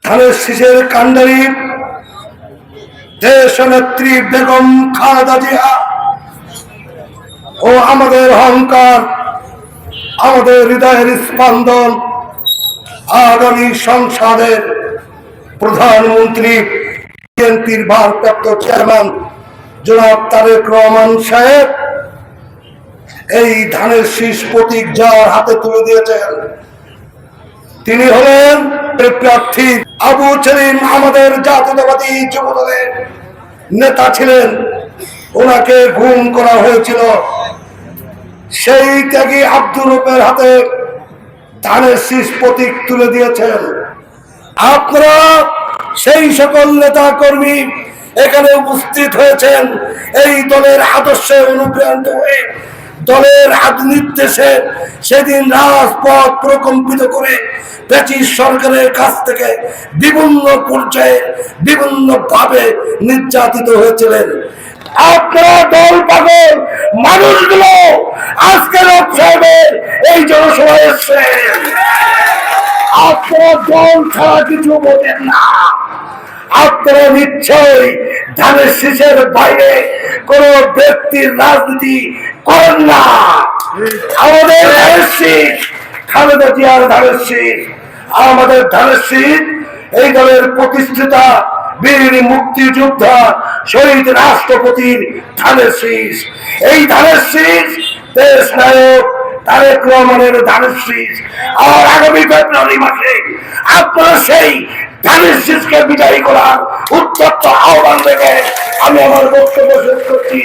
ধানের শীষের কান্ডারি দেশ নেত্রী বেগম খালেদা জিয়া ও আমাদের অহংকার, আমাদের হৃদয়ের স্পন্দন, আগামী সংসদের প্রধানমন্ত্রী, বিএনপির ভারপ্রাপ্ত চেয়ারম্যান জনাব তারেক রহমান সাহেব এই ধানের শীষ প্রতীক যার হাতে তুলে দিয়েছেন তিনি হলেন প্রার্থী আবু সেলিম। আমাদের জাতীয়তাবাদী যুবদলের নেতা ছিলেন, ওনাকে গুম করা হয়েছিল। সেই ত্যাগী আব্দুর রূপের হাতে ধানের শীষ প্রতীক তুলে দিয়েছেন। আপনারা সেই সকল নেতা কর্মী এখানে উপস্থিত হয়েছেন এই দলের আদর্শে অনুপ্রাণিত হয়ে, দলের নির্দেশে সেদিন রাজপথ প্রকম্পিত করে ব্রিটিশ সরকারের কাছ থেকে বিভিন্ন পর্যায়ে বিভিন্ন ভাবে নির্যাতিত হয়েছিলেন। আপনারা দল পাগল মানুষগুলো আজকের সাহেবের এই জনসভায় এসেছেন। আপনারা দল ছাড়া কিছু বোঝেন না। আপনারা নিশ্চয়ই ধানের শীষের বাইরে কোন ব্যক্তির রাজনীতি করেন না। আমাদের ধানের শীষ খালেদা জিয়ার ধানের শীষ, আমাদের ধানের শীষ এই দলের প্রতিষ্ঠাতা বীর মুক্তিযোদ্ধা শহীদ রাষ্ট্রপতির ধানের শীষ। এই ধানের শীষ দেশ নায়ক তারেক রহমানের ধানের শীষ। আর আগামী ফেব্রুয়ারি মাসে আপনারা সেই ধানের শীষকে বিদায়ী করার উত্তপ্ত আহ্বান থেকে আমি আমার বক্তব্য শেষ করছি।